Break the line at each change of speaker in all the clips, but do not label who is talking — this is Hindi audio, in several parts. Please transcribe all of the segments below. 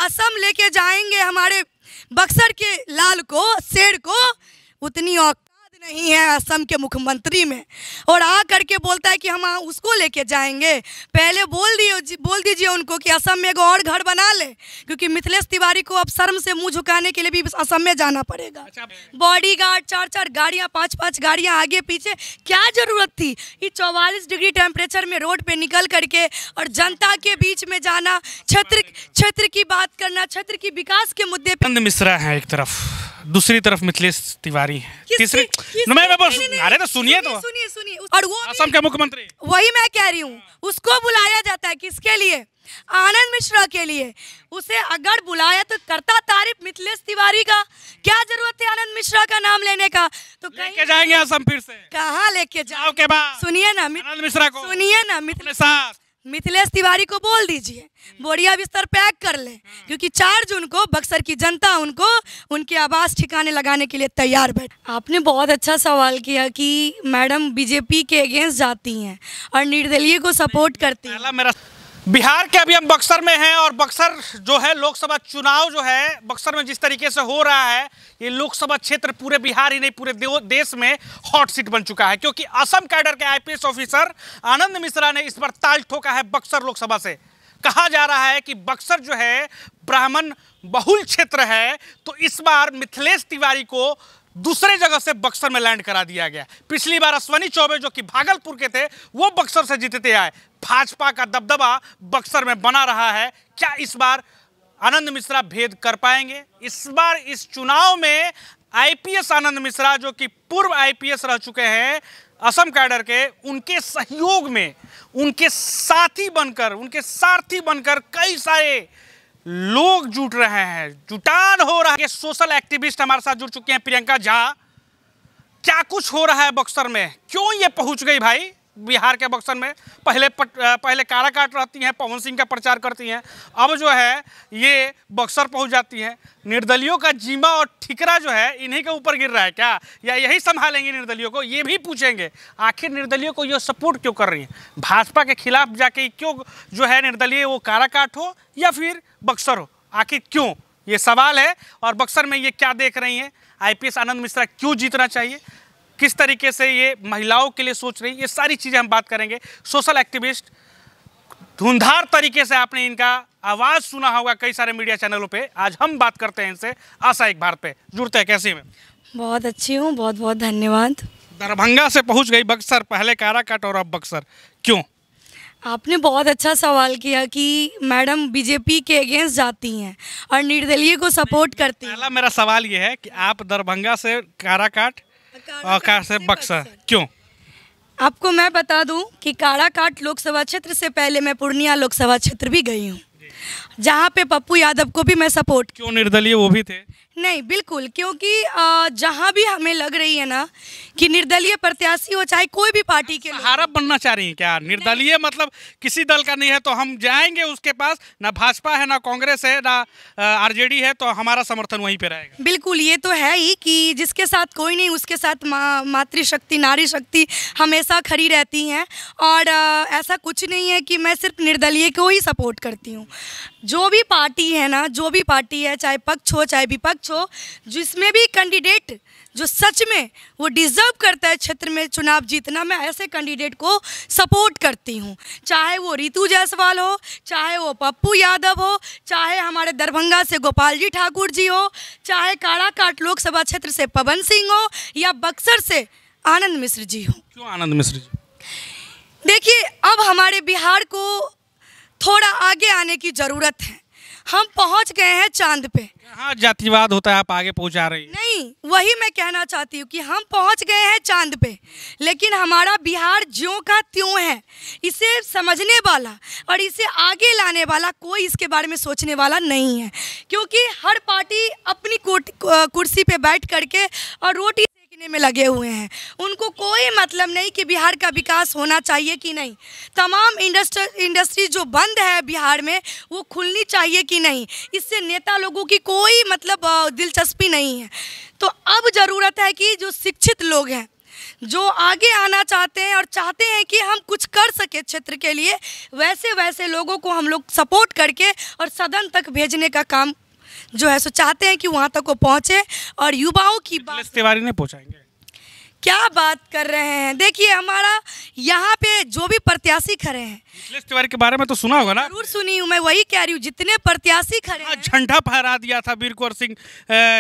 असम लेके जाएंगे हमारे बक्सर के लाल को, शेर को, उतनी औकात नहीं है असम के मुख्यमंत्री में, और आ करके बोलता है कि हम उसको लेके जाएंगे। पहले बोल दीजिए उनको कि असम में एक और घर बना ले, क्योंकि मिथिलेश तिवारी को अब शर्म से मुंह झुकाने के लिए भी असम में जाना पड़ेगा।
अच्छा।
बॉडीगार्ड, 4-4 गाड़ियां, 5-5 गाड़ियां आगे पीछे, क्या जरूरत थी? ये 44 डिग्री टेम्परेचर में रोड पे निकल करके और जनता के बीच में जाना, क्षेत्र की बात करना, क्षेत्र की विकास के मुद्दे पे।
आनंद मिश्रा है एक तरफ, दूसरी तरफ मिथिलेश तिवारी है, तीसरी अरे तो सुनिए
और वो
असम के मुख्यमंत्री,
वही मैं कह रही हूँ, उसको बुलाया जाता है किसके लिए? आनंद मिश्रा के लिए। उसे अगर बुलाया तो करता तारीफ मिथिलेश तिवारी का, क्या जरूरत है आनंद मिश्रा का नाम लेने का? तो
लेके जाएंगे असम फिर से,
कहाँ लेके जाओ
के बाद
सुनिए ना
आनंद मिश्रा को,
सुनिए ना मिथिलेश तिवारी को बोल दीजिए बोरिया बिस्तर पैक कर ले, क्योंकि 4 जून को बक्सर की जनता उनको उनके आवास ठिकाने लगाने के लिए तैयार बैठ। आपने बहुत अच्छा सवाल किया कि मैडम बीजेपी के अगेंस्ट जाती हैं और निर्दलीय को सपोर्ट करती हैं।
बिहार के अभी हम बक्सर में हैं और बक्सर जो है लोकसभा चुनाव जो है बक्सर में जिस तरीके से हो रहा है, ये लोकसभा क्षेत्र पूरे बिहार ही नहीं पूरे देश में हॉट सीट बन चुका है, क्योंकि असम कैडर के आईपीएस ऑफिसर आनंद मिश्रा ने इस बार ताल ठोका है बक्सर लोकसभा से। कहा जा रहा है कि बक्सर जो है ब्राह्मण बहुल क्षेत्र है, तो इस बार मिथिलेश तिवारी को दूसरे जगह से बक्सर में लैंड करा दिया गया। पिछली बार अश्वनी चौबे जो कि भागलपुर के थे वो बक्सर से जीतते आए, भाजपा का दबदबा बक्सर में बना रहा है। क्या इस बार आनंद मिश्रा भेद कर पाएंगे? इस बार इस चुनाव में आईपीएस आनंद मिश्रा जो कि पूर्व आईपीएस रह चुके हैं असम कैडर के, उनके सहयोग में उनके साथी बनकर कई सारे लोग जुट रहे हैं, जुटान हो रहा है। सोशल एक्टिविस्ट हमारे साथ जुड़ चुके हैं, प्रियंका झा। क्या कुछ हो रहा है बक्सर में? क्यों ये पहुंच गई भाई बिहार के बक्सर में? पहले काराकाट रहती हैं, पवन सिंह का प्रचार करती हैं, अब जो है ये बक्सर पहुंच जाती हैं। निर्दलियों का जीमा और ठिकरा जो है इन्हीं के ऊपर गिर रहा है क्या, या यही संभालेंगे निर्दलियों को? ये भी पूछेंगे आखिर निर्दलियों को ये सपोर्ट क्यों कर रही हैं? भाजपा के खिलाफ जाके क्यों जो है निर्दलीय वो काराकाट हो या फिर बक्सर हो, आखिर क्यों? ये सवाल है। और बक्सर में ये क्या देख रही हैं? आईपीएस आनंद मिश्रा क्यों जीतना चाहिए, किस तरीके से ये महिलाओं के लिए सोच रही, ये सारी चीज़ें हम बात करेंगे। सोशल एक्टिविस्ट धुंधार तरीके से आपने इनका आवाज़ सुना होगा कई सारे मीडिया चैनलों पे, आज हम बात करते हैं इनसे। आशा एक भारत पे जुड़ते हैं, कैसी में?
बहुत अच्छी हूँ, बहुत बहुत धन्यवाद।
दरभंगा से पहुँच गई बक्सर, पहले काराकाट और अब बक्सर, क्यों?
आपने बहुत अच्छा सवाल किया कि मैडम बीजेपी के अगेंस्ट जाती हैं और निर्दलीय को सपोर्ट करती हैं।
पहला मेरा सवाल ये है कि आप दरभंगा से काराकाट और कार से बक्सर, क्यों?
आपको मैं बता दूं कि काराकाट लोकसभा क्षेत्र से पहले मैं पूर्णिया लोकसभा क्षेत्र भी गई हूं, जहां पे पप्पू यादव को भी मैं सपोर्ट।
क्यों निर्दलीय वो भी थे?
नहीं, बिल्कुल, क्योंकि जहां भी हमें लग रही है ना कि निर्दलीय प्रत्याशी हो, चाहे कोई भी पार्टी के,
सहारा बनना चाह रही हैं क्या? निर्दलीय मतलब किसी दल का नहीं है तो हम जाएंगे उसके पास, ना भाजपा है ना कांग्रेस है ना आरजेडी है, तो हमारा समर्थन वहीं पे रहेगा।
बिल्कुल, ये तो है ही कि जिसके साथ कोई नहीं उसके साथ मातृशक्ति नारी शक्ति हमेशा खड़ी रहती हैं। और ऐसा कुछ नहीं है कि मैं सिर्फ निर्दलीय को ही सपोर्ट करती हूँ। जो भी पार्टी है ना, जो भी पार्टी है, चाहे पक्ष हो चाहे विपक्ष हो, जिसमें भी कैंडिडेट जो सच में वो डिज़र्व करता है क्षेत्र में चुनाव जीतना, मैं ऐसे कैंडिडेट को सपोर्ट करती हूँ। चाहे वो रितु जायसवाल हो, चाहे वो पप्पू यादव हो, चाहे हमारे दरभंगा से गोपाल जी ठाकुर जी हो, चाहे काराकाट लोकसभा क्षेत्र से पवन सिंह हो, या बक्सर से आनंद मिश्र जी हो।
क्यों आनंद मिश्र जी?
देखिए, अब हमारे बिहार को थोड़ा आगे आने की ज़रूरत है। हम पहुंच गए हैं चांद पे।
हाँ, जातिवाद होता है, आप आगे पहुंचा रही हैं।
नहीं, वही मैं कहना चाहती हूँ कि हम पहुंच गए हैं चांद पे, लेकिन हमारा बिहार ज्यों का त्यों है। इसे समझने वाला और इसे आगे लाने वाला कोई इसके बारे में सोचने वाला नहीं है, क्योंकि हर पार्टी अपनी कुर्सी पे बैठ करके और रोटी में लगे हुए हैं। उनको कोई मतलब नहीं कि बिहार का विकास होना चाहिए कि नहीं, तमाम इंडस्ट्री जो बंद है बिहार में वो खुलनी चाहिए कि नहीं, इससे नेता लोगों की कोई मतलब दिलचस्पी नहीं है। तो अब ज़रूरत है कि जो शिक्षित लोग हैं जो आगे आना चाहते हैं और चाहते हैं कि हम कुछ कर सके क्षेत्र के लिए, वैसे वैसे लोगों को हम लोग सपोर्ट करके और सदन तक भेजने का काम जो है सो चाहते हैं कि वहाँ तक वो पहुँचे और युवाओं की बात।
तिवारी नहीं पहुँचाएंगे?
क्या बात कर रहे हैं? देखिए, हमारा यहाँ पे जो भी प्रत्याशी खड़े हैं,
मिथिलेश तिवारी के बारे में तो सुना होगा ना?
जरूर सुनी हूँ, मैं वही कह रही हूँ, जितने प्रत्याशी खड़े हैं,
झंडा फहरा दिया था वीर कुंवर सिंह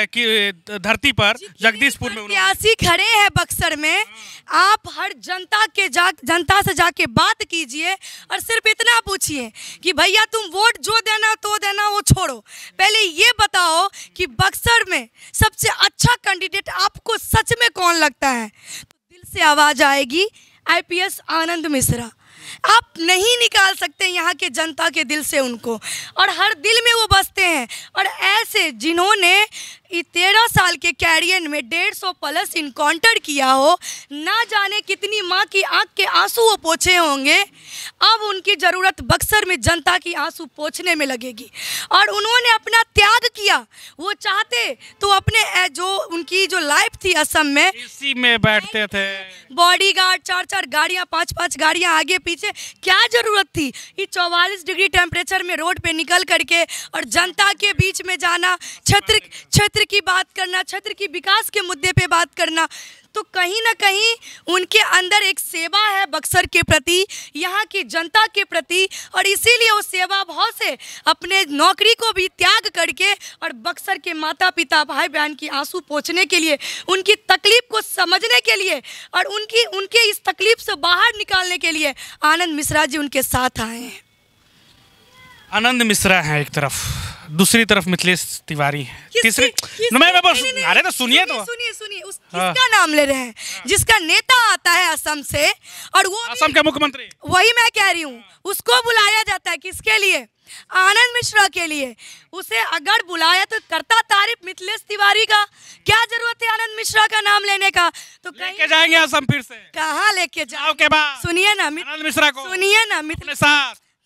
की धरती पर जगदीशपुर में।
प्रत्याशी खड़े हैं बक्सर में, आप हर जनता से जाके बात कीजिए और सिर्फ इतना पूछिए कि भैया तुम वोट जो देना तो देना, वो छोड़ो, पहले ये बताओ कि बक्सर में सबसे अच्छा कैंडिडेट आपको सच में कौन लगता है? तो दिल से आवाज आएगी IPS आनंद मिश्रा। आप नहीं निकाल सकते यहाँ के जनता के दिल से उनको, और हर दिल में वो बसते हैं। और ऐसे जिन्होंने 13 साल के कैरियर में 150 प्लस इनकाउंटर किया हो, ना जाने कितनी माँ की आंख के आंसू वो पोंछे होंगे, अब उनकी ज़रूरत बक्सर में जनता की आंसू पोंछने में लगेगी। और उन्होंने अपना त्याग किया, वो चाहते तो अपने जो उनकी जो लाइफ थी असम में,
इसी में बैठते थे,
बॉडीगार्ड 4-4 गाड़ियाँ 5-5 गाड़ियाँ आगे पीछे, क्या ज़रूरत थी ये 44 डिग्री टेम्परेचर में रोड पे निकल करके और जनता के बीच में जाना, क्षेत्र की बात करना, क्षेत्र की विकास के मुद्दे पे बात करना। तो कहीं ना कहीं उनके अंदर एक सेवा है बक्सर के प्रति, यहाँ की जनता के प्रति, और इसीलिए वो सेवा भाव से अपने नौकरी को भी त्याग करके और बक्सर के माता पिता भाई बहन की आंसू पोंछने के लिए, उनकी तकलीफ को समझने के लिए और उनके इस तकलीफ से बाहर निकालने के लिए आनंद मिश्रा जी उनके साथ आए हैं।
आनंद मिश्रा है एक तरफ, दूसरी तरफ मिथिलेश तिवारी है, तीसरी। अरे तो सुनिए, तो
सुनिए किसका नाम ले रहे हैं? जिसका नेता आता है असम से, और वो
असम के मुख्यमंत्री,
वही मैं कह रही हूँ, उसको बुलाया जाता है किसके लिए? आनंद मिश्रा के लिए। उसे अगर बुलाया तो करता तारीफ मिथिलेश तिवारी का, क्या जरूरत है आनंद मिश्रा का नाम लेने का? तो
लेके जाएंगे असम फिर से,
कहाँ लेके जाओ
के बाद?
सुनिए ना
आनंद मिश्रा को,
सुनिए ना,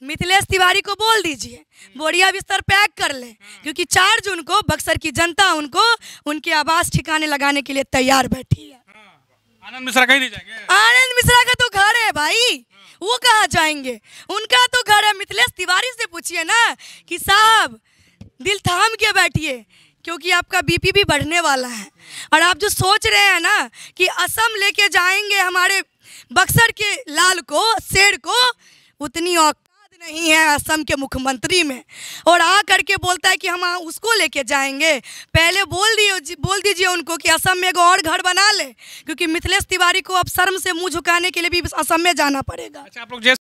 मिथिलेश तिवारी को बोल दीजिए बोरिया बिस्तर पैक कर ले, क्योंकि 4 जून को बक्सर की जनता उनको उनके आवास ठिकाने लगाने के लिए तैयार बैठी है।
आनंद मिश्रा कहीं नहीं जाएंगे?
आनंद मिश्रा का तो घर है भाई, वो कहाँ जाएंगे? उनका तो घर है। मिथिलेश तिवारी से पूछिए ना कि साहब दिल थाम के बैठिए, क्योंकि आपका BP भी बढ़ने वाला है। और आप जो सोच रहे हैं ना कि असम लेके जाएंगे हमारे बक्सर के लाल को, शेर को, उतनी औकात नहीं है असम के मुख्यमंत्री में। और आ करके बोलता है कि हम उसको लेके जाएंगे। पहले बोल दीजिए उनको कि असम में एक और घर बना ले, क्योंकि मिथिलेश तिवारी को अब शर्म से मुंह झुकाने के लिए भी असम में जाना पड़ेगा।
अच्छा, आप लोग